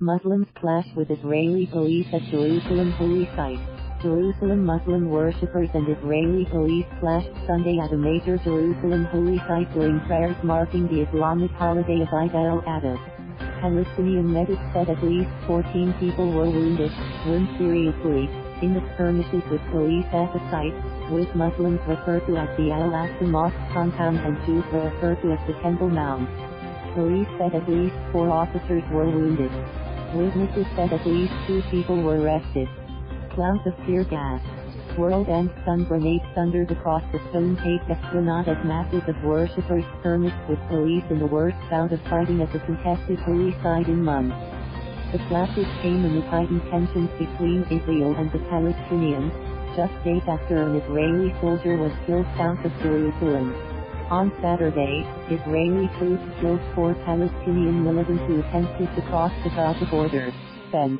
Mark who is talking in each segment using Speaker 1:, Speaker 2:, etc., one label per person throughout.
Speaker 1: Muslims clash with Israeli police at Jerusalem holy site. Jerusalem Muslim worshippers and Israeli police clashed Sunday at a major Jerusalem holy site during prayers marking the Islamic holiday of Eid al-Adha. Palestinian medics said at least 14 people were wounded, one seriously, in the skirmishes with police at the site, which Muslims refer to as the Al-Aqsa mosque compound and Jews refer to as the Temple Mount. Police said at least 4 officers were wounded. Witnesses said at least 2 people were arrested. Clouds of tear gas, swirled and stun grenades thundered across the stone-paved esplanade as masses of worshippers skirmished with police in the worst bout of fighting at the contested holy site in months. The clashes came amid heightened tensions between Israel and the Palestinians, just days after an Israeli soldier was killed south of Jerusalem. On Saturday, Israeli troops killed 4 Palestinian militants who attempted to cross the Gaza border fence.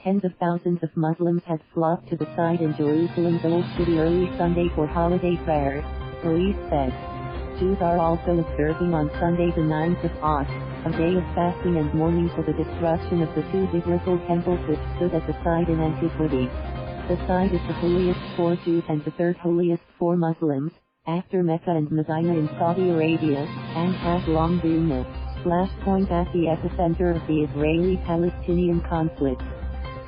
Speaker 1: Tens of thousands of Muslims had flocked to the site in Jerusalem's Old City early Sunday for holiday prayers, police said. Jews are also observing on Sunday the 9th of Osh, a day of fasting and mourning for the destruction of the 2 biblical temples which stood at the site in antiquity. The site is the holiest for Jews and the 3rd holiest for Muslims, after Mecca and Medina in Saudi Arabia, and has long been a flashpoint at the epicenter of the Israeli-Palestinian conflict.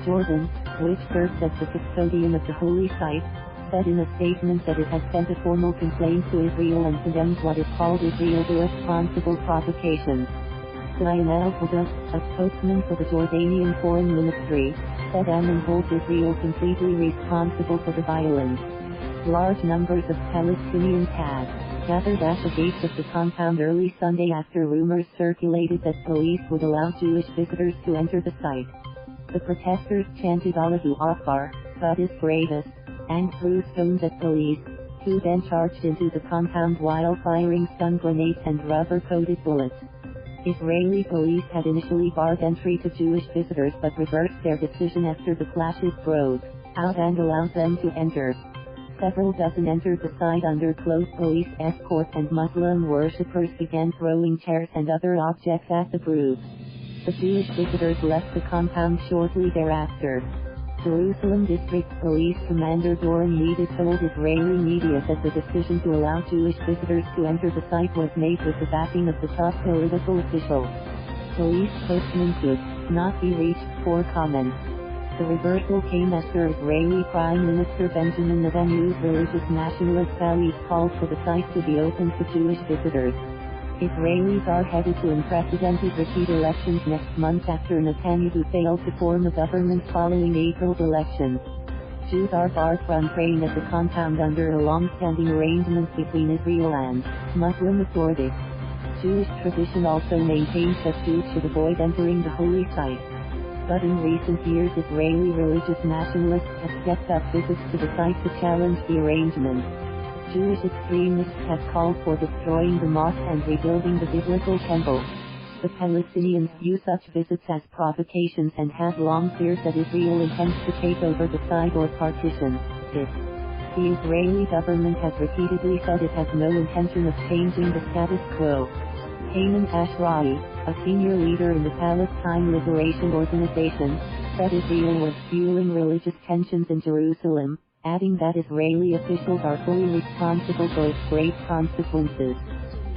Speaker 1: Jordan, which serves as the custodian of the holy site, said in a statement that it has sent a formal complaint to Israel and condemns what it called Israel's irresponsible provocations. Sufian al-Qudah, a spokesman for the Jordanian Foreign Ministry, said Amman holds Israel completely responsible for the violence. Large numbers of Palestinians had gathered at the gates of the compound early Sunday after rumors circulated that police would allow Jewish visitors to enter the site. The protesters chanted Allahu Akbar, God is greatest, and threw stones at police, who then charged into the compound while firing stun grenades and rubber-coated bullets. Israeli police had initially barred entry to Jewish visitors but reversed their decision after the clashes broke out and allowed them to enter. Several dozen entered the site under close police escort and Muslim worshippers began throwing chairs and other objects at the group. The Jewish visitors left the compound shortly thereafter. Jerusalem District Police Commander Doron Yedid told Israeli media that the decision to allow Jewish visitors to enter the site was made with the backing of the top political officials. Police spokesman could not be reached for comment. The reversal came after Israeli Prime Minister Benjamin Netanyahu's religious nationalist values called for the site to be open to Jewish visitors. Israelis are headed to unprecedented repeat elections next month after Netanyahu failed to form a government following April's elections. Jews are barred from praying at the compound under a long-standing arrangement between Israel and Muslim authorities. Jewish tradition also maintains that Jews should avoid entering the holy site. But in recent years Israeli religious nationalists have stepped up visits to the site to challenge the arrangement. Jewish extremists have called for destroying the mosque and rebuilding the biblical temple. The Palestinians view such visits as provocations and have long feared that Israel intends to take over the site or partition it. The Israeli government has repeatedly said it has no intention of changing the status quo. Hanan Ashrawi, a senior leader in the Palestine Liberation Organization, said Israel was fueling religious tensions in Jerusalem, adding that Israeli officials are fully responsible for its grave consequences.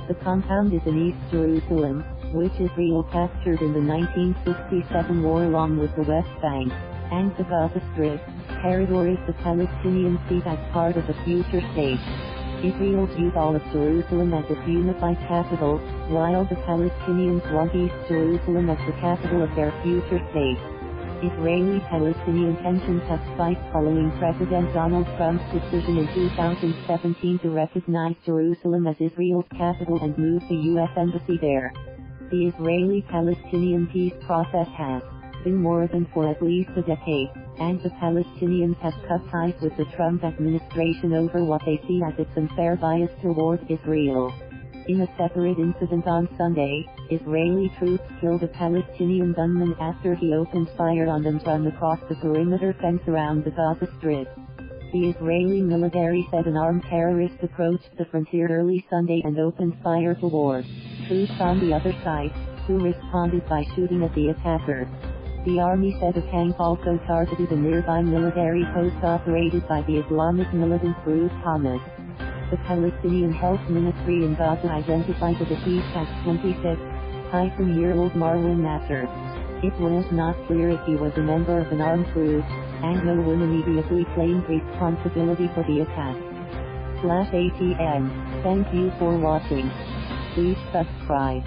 Speaker 1: The compound is in East Jerusalem, which Israel captured in the 1967 war along with the West Bank and the Gaza Strip, territories the Palestinians see as part of a future state. Israel views all of Jerusalem as its unified capital, while the Palestinians want East Jerusalem as the capital of their future state. Israeli-Palestinian tensions have spiked following President Donald Trump's decision in 2017 to recognize Jerusalem as Israel's capital and move the U.S. embassy there. The Israeli-Palestinian peace process has been moribund for at least a decade, and the Palestinians have cut ties with the Trump administration over what they see as its unfair bias toward Israel. In a separate incident on Sunday, Israeli troops killed a Palestinian gunman after he opened fire on them from across the perimeter fence around the Gaza Strip. The Israeli military said an armed terrorist approached the frontier early Sunday and opened fire toward troops on the other side, who responded by shooting at the attacker. The army said a tank also targeted a nearby military post operated by the Islamic militant group Hamas. The Palestinian Health Ministry in Gaza identified the deceased as 26-year-old Marwan Nasser. It was not clear if he was a member of an armed group, and no one immediately claimed responsibility for the attack. /ATM. Thank you for watching. Please subscribe.